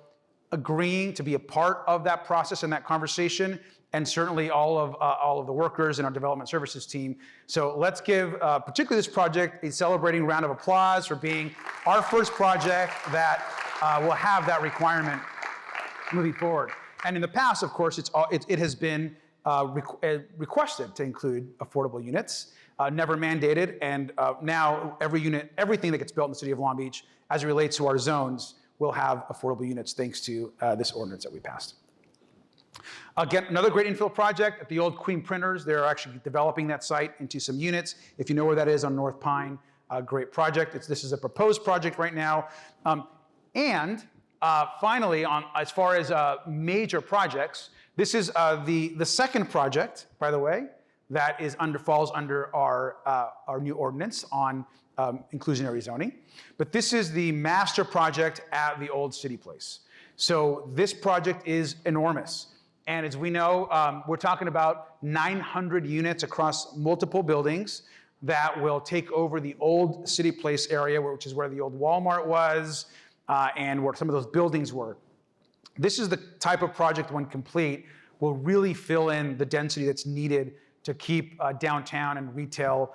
[SPEAKER 2] agreeing to be a part of that process and that conversation, and certainly all of the workers in our development services team. So let's give, particularly this project, a celebrating round of applause for being our first project that will have that requirement moving forward. And in the past, of course, it has been requested to include affordable units, never mandated, and now everything that gets built in the city of Long Beach, as it relates to our zones, will have affordable units thanks to this ordinance that we passed. Again, another great infill project at the old Queen Printers. They're actually developing that site into some units. If you know where that is on North Pine, a great project. This is a proposed project right now. Finally, as far as major projects, this is the second project, by the way, that falls under our new ordinance on inclusionary zoning. But this is the master project at the old City Place. So this project is enormous. And as we know, we're talking about 900 units across multiple buildings that will take over the old City Place area, which is where the old Walmart was, and where some of those buildings were. This is the type of project, when complete, will really fill in the density that's needed to keep downtown and retail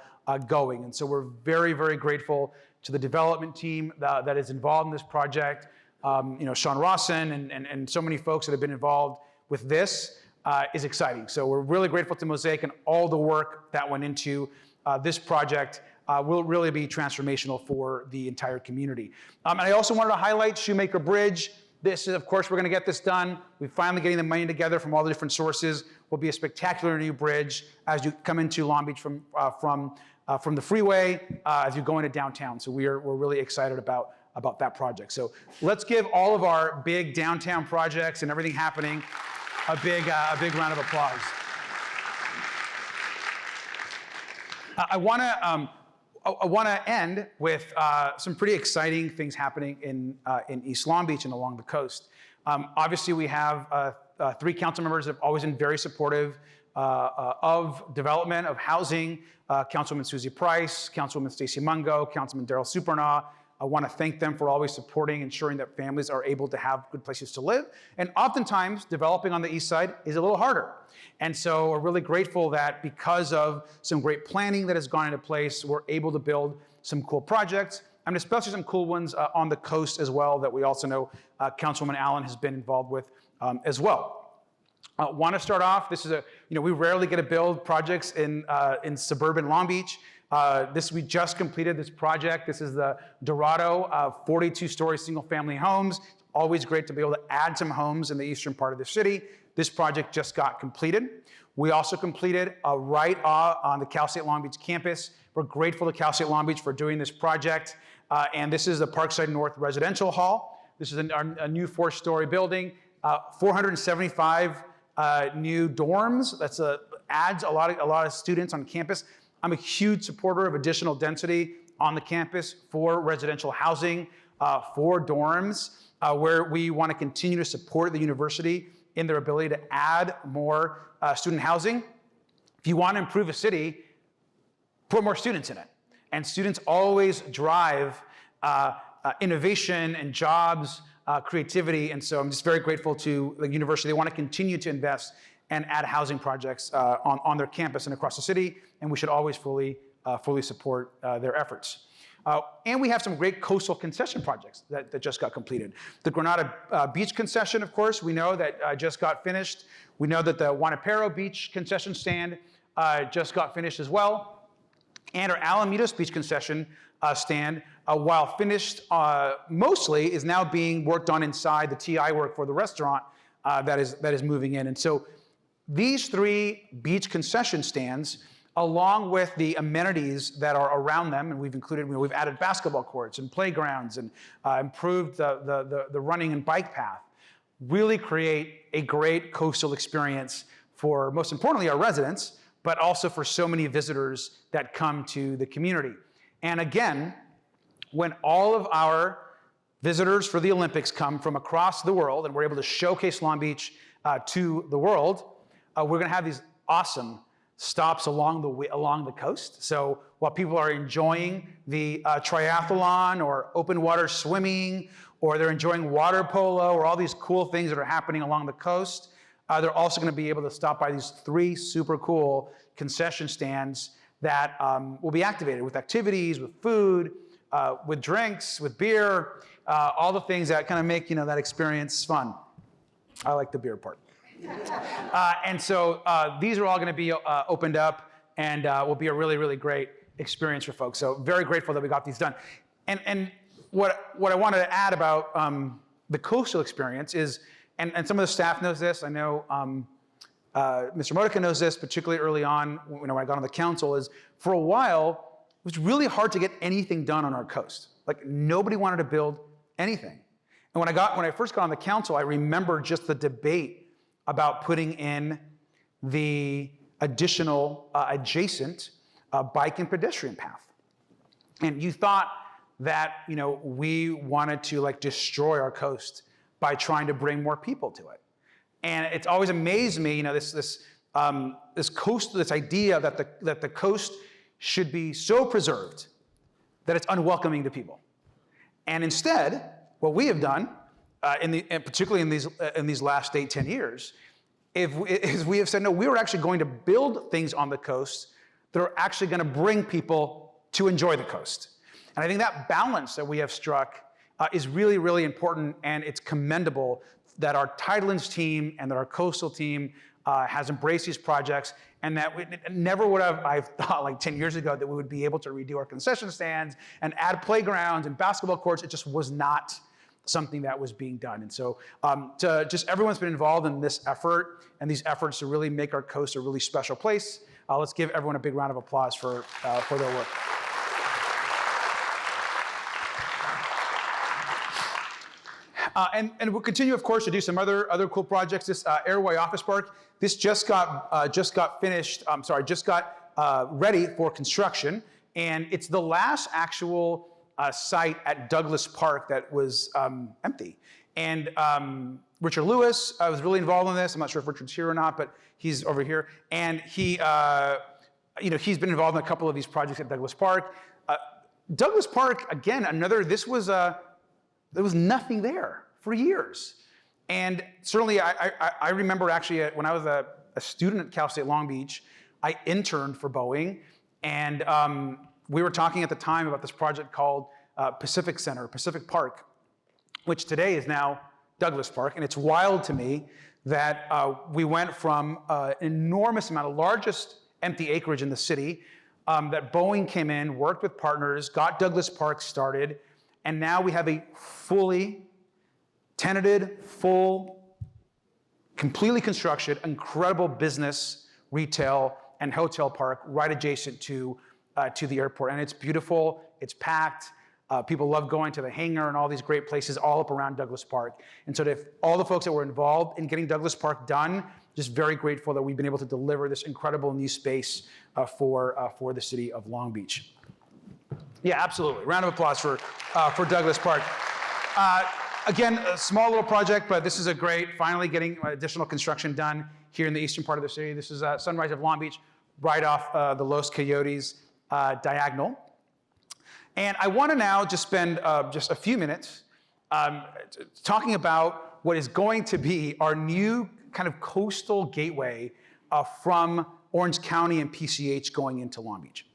[SPEAKER 2] going. And so we're very, very grateful to the development team that is involved in this project. Sean Rawson and so many folks that have been involved with this is exciting. So we're really grateful to Mosaic and all the work that went into this project. Will really be transformational for the entire community. And I also wanted to highlight Shoemaker Bridge. This is, of course, we're going to get this done. We're finally getting the money together from all the different sources. Will be a spectacular new bridge as you come into Long Beach from the freeway as you go into downtown. So we're really excited about that project. So let's give all of our big downtown projects and everything happening a big round of applause. I want to end with some pretty exciting things happening in East Long Beach and along the coast. Obviously, we have 3 council members that have always been very supportive of development, of housing. Councilwoman Susie Price, Councilwoman Stacey Mungo, Councilman Darrell Supernaw. I want to thank them for always supporting, ensuring that families are able to have good places to live. And oftentimes, developing on the east side is a little harder. And so we're really grateful that because of some great planning that has gone into place, we're able to build some cool projects, and especially some cool ones on the coast as well that we also know Councilwoman Allen has been involved with as well. Want to start off, this is we rarely get to build projects in suburban Long Beach. We just completed this project. This is the Dorado 42-story single-family homes. Always great to be able to add some homes in the eastern part of the city. This project just got completed. We also completed right on the Cal State Long Beach campus. We're grateful to Cal State Long Beach for doing this project. And this is the Parkside North Residential Hall. This is a new 4-story building, 475 new dorms. That's adds a lot of students on campus. I'm a huge supporter of additional density on the campus for residential housing, for dorms, where we want to continue to support the university in their ability to add more student housing. If you want to improve a city, put more students in it. And students always drive innovation and jobs, creativity. And so I'm just very grateful to the university. They want to continue to invest and add housing projects on their campus and across the city, and we should always fully support their efforts. And we have some great coastal concession projects that just got completed. The Granada Beach concession, of course, we know that just got finished. We know that the Juanapero Beach concession stand just got finished as well. And our Alamitos Beach concession stand, while finished mostly, is now being worked on inside the TI work for the restaurant that is moving in. And so these 3 beach concession stands, along with the amenities that are around them, and we've added basketball courts and playgrounds and improved the running and bike path, really create a great coastal experience for, most importantly, our residents, but also for so many visitors that come to the community. And again, when all of our visitors for the Olympics come from across the world and we're able to showcase Long Beach to the world, we're gonna have these awesome stops along the coast. So while people are enjoying the triathlon or open water swimming, or they're enjoying water polo, or all these cool things that are happening along the coast, they're also going to be able to stop by these 3 super cool concession stands that will be activated with activities, with food, with drinks, with beer, all the things that kind of make that experience fun. I like the beer part. And so these are all going to be opened up and will be a really, really great experience for folks. So very grateful that we got these done. And what I wanted to add about the coastal experience is, and some of the staff knows this, I know Mr. Modica knows this, particularly early on when I got on the council, is for a while, it was really hard to get anything done on our coast. Like nobody wanted to build anything. And when I first got on the council, I remember just the debate about putting in the additional adjacent bike and pedestrian path. And you thought that we wanted to destroy our coast by trying to bring more people to it. And it's always amazed me, this idea that the coast should be so preserved that it's unwelcoming to people. And instead, what we have done, and particularly in these last 8-10 years, is we have said, no, we are actually going to build things on the coast that are actually going to bring people to enjoy the coast. And I think that balance that we have struck is really, really important, and it's commendable that our Tidelands team and that our coastal team has embraced these projects, and that never would have, I thought 10 years ago, that we would be able to redo our concession stands and add playgrounds and basketball courts. It just was not something that was being done. And so everyone's been involved in this effort and these efforts to really make our coast a really special place. Let's give everyone a big round of applause for their work. And we'll continue, of course, to do some other cool projects. This Airway Office Park, this just got ready for construction, and it's the last actual site at Douglas Park that was empty. And Richard Lewis was really involved in this. I'm not sure if Richard's here or not, but he's over here. And he's been involved in a couple of these projects at Douglas Park. Douglas Park, again, there was nothing there for years. And certainly I remember actually when I was a student at Cal State Long Beach, I interned for Boeing, and we were talking at the time about this project called Pacific Park, which today is now Douglas Park. And it's wild to me that we went from an enormous amount, the largest empty acreage in the city, that Boeing came in, worked with partners, got Douglas Park started, and now we have a fully tenanted, completely constructed, incredible business, retail, and hotel park right adjacent to the airport. And it's beautiful, it's packed. People love going to the hangar and all these great places all up around Douglas Park. And so to all the folks that were involved in getting Douglas Park done, just very grateful that we've been able to deliver this incredible new space for the city of Long Beach. Yeah, absolutely. Round of applause for Douglas Park. Again, a small little project, but this is finally getting additional construction done here in the eastern part of the city. This is Sunrise of Long Beach, right off the Los Coyotes diagonal. And I want to now just spend just a few minutes talking about what is going to be our new kind of coastal gateway from Orange County and PCH going into Long Beach.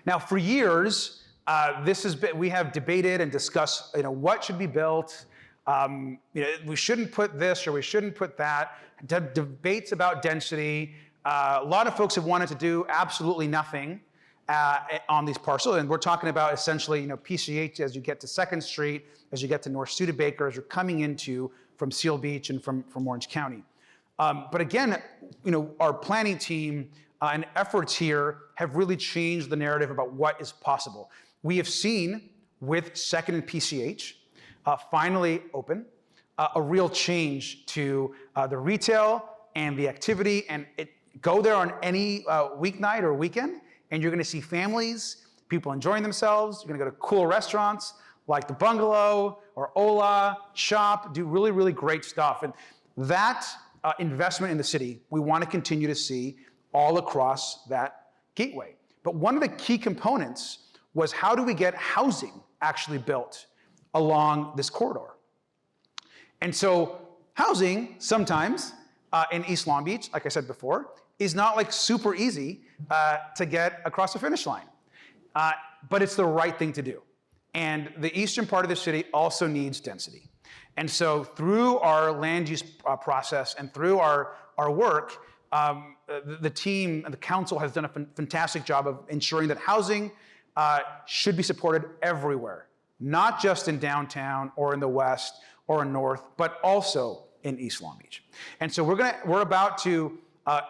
[SPEAKER 2] Now, for years, we have debated and discussed, what should be built. We shouldn't put this or we shouldn't put that. Debates about density. A lot of folks have wanted to do absolutely nothing on these parcels, and we're talking about essentially, PCH as you get to 2nd Street, as you get to North Studebaker, as you're coming into from Seal Beach and from Orange County. But again, our planning team and efforts here have really changed the narrative about what is possible. We have seen with 2nd and PCH finally open a real change to the retail and the activity, and go there on any weeknight or weekend, and you're gonna see families, people enjoying themselves. You're gonna go to cool restaurants like the Bungalow or Ola, shop, do really, really great stuff. And that investment in the city, we wanna continue to see all across that gateway. But one of the key components was, how do we get housing actually built along this corridor? And so housing sometimes in East Long Beach, like I said before, is not like super easy to get across the finish line. But it's the right thing to do. And the eastern part of the city also needs density. And so through our land use process and through our work, the team and the council has done a fantastic job of ensuring that housing should be supported everywhere, not just in downtown or in the west or in north, but also in East Long Beach. And so we're about to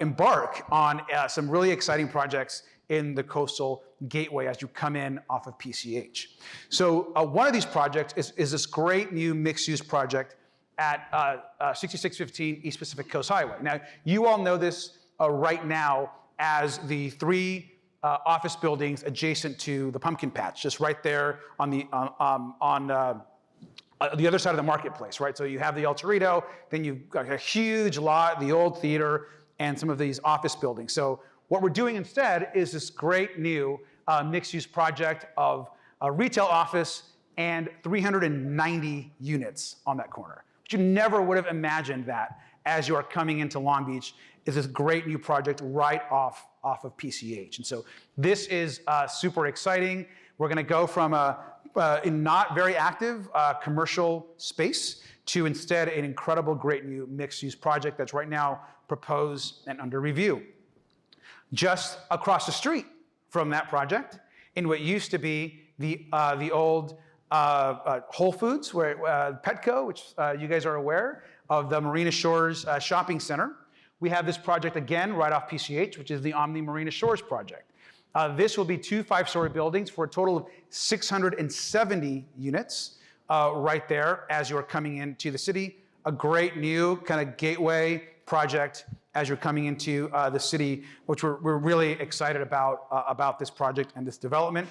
[SPEAKER 2] embark on some really exciting projects in the coastal gateway as you come in off of PCH. So one of these projects is this great new mixed-use project at 6615 East Pacific Coast Highway. Now, you all know this right now as the 3 office buildings adjacent to the pumpkin patch, just right there on the other side of the marketplace, right? So you have the El Torito, then you've got a huge lot, the old theater, and some of these office buildings. So what we're doing instead is this great new mixed-use project of a retail office and 390 units on that corner. But you never would have imagined that as you are coming into Long Beach, is this great new project right off of PCH. And so this is super exciting. We're gonna go from a not very active commercial space to instead an incredible, great new mixed-use project that's right now proposed and under review. Just across the street from that project, in what used to be the old Whole Foods, where Petco, which you guys are aware of, the Marina Shores Shopping Center, we have this project again right off PCH, which is the Omni Marina Shores project. This will be 2 5-story buildings for a total of 670 units right there as you're coming into the city. A great new kind of gateway project as you're coming into the city, which we're really excited about this project and this development.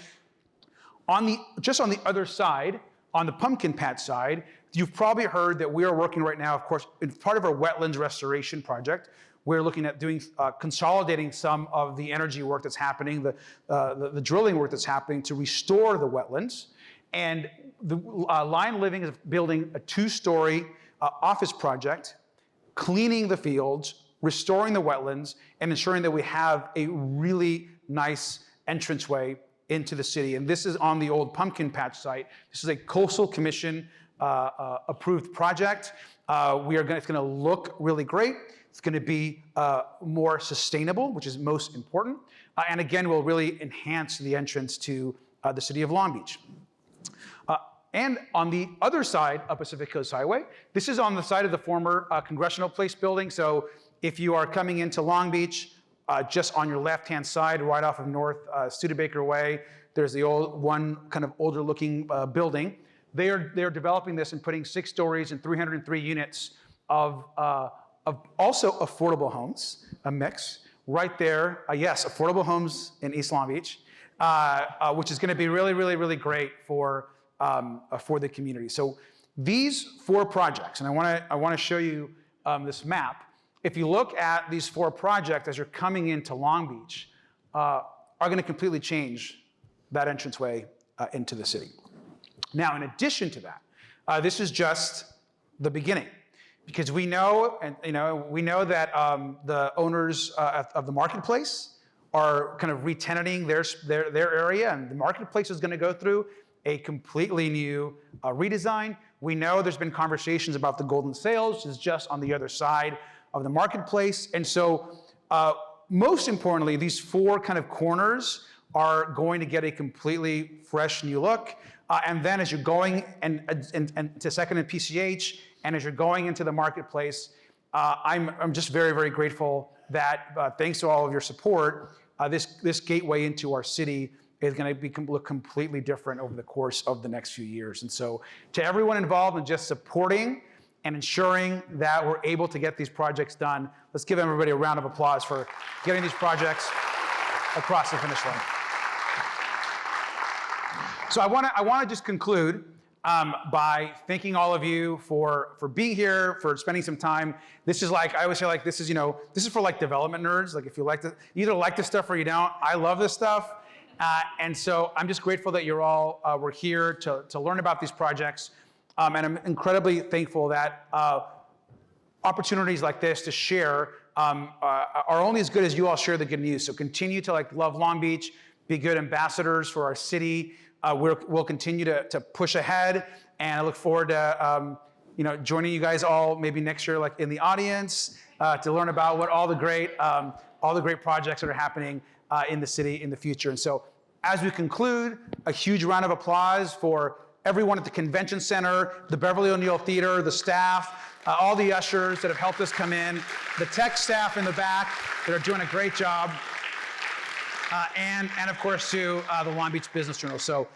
[SPEAKER 2] Just on the other side, on the pumpkin patch side, you've probably heard that we are working right now, of course, in part of our wetlands restoration project. We're looking at doing consolidating some of the energy work that's happening, the drilling work that's happening to restore the wetlands. And the Lion Living is building a 2-story office project, cleaning the fields, restoring the wetlands, and ensuring that we have a really nice entranceway into the city. And this is on the old pumpkin patch site. This is a Coastal Commission approved project. It's gonna look really great. It's gonna be more sustainable, which is most important. And again, will really enhance the entrance to the city of Long Beach. And on the other side of Pacific Coast Highway, this is on the side of the former Congressional Place building. So if you are coming into Long Beach, just on your left-hand side, right off of North Studebaker Way, there's the one kind of older looking building. They're developing this and putting 6 stories and 303 units of also affordable homes, a mix, right there. Yes, affordable homes in East Long Beach, which is gonna be really, really, really great for the community. So these 4 projects, and I wanna show you this map. If you look at these 4 projects as you're coming into Long Beach, are gonna completely change that entranceway into the city. Now, in addition to that, this is just the beginning, because we know, and we know that the owners of the marketplace are kind of re-tenanting their area, and the marketplace is going to go through a completely new redesign. We know there's been conversations about the Golden Sales, which is just on the other side of the marketplace, and so most importantly, these four kind of corners are going to get a completely fresh new look. And then as you're going and to Second and PCH, and as you're going into the marketplace, I'm just very, very grateful that thanks to all of your support, this gateway into our city is going to look completely different over the course of the next few years. And so to everyone involved in just supporting and ensuring that we're able to get these projects done, let's give everybody a round of applause for getting these projects across the finish line. So I want to just conclude by thanking all of you for being here, for spending some time. This is like, I always say, like, this is for like development nerds. Like, if you like you either like this stuff or you don't. I love this stuff. And so I'm just grateful that you're all were here to learn about these projects. And I'm incredibly thankful that opportunities like this to share are only as good as you all share the good news. So continue to love Long Beach, be good ambassadors for our city. We'll continue to push ahead, and I look forward to joining you guys all maybe next year, like in the audience, to learn about what all the great projects that are happening in the city in the future. And so, as we conclude, a huge round of applause for everyone at the Convention Center, the Beverly O'Neill Theater, the staff, all the ushers that have helped us come in, the tech staff in the back that are doing a great job. And of course to the Long Beach Business Journal. So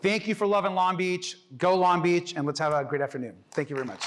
[SPEAKER 2] thank you for loving Long Beach. Go Long Beach, and let's have a great afternoon. Thank you very much.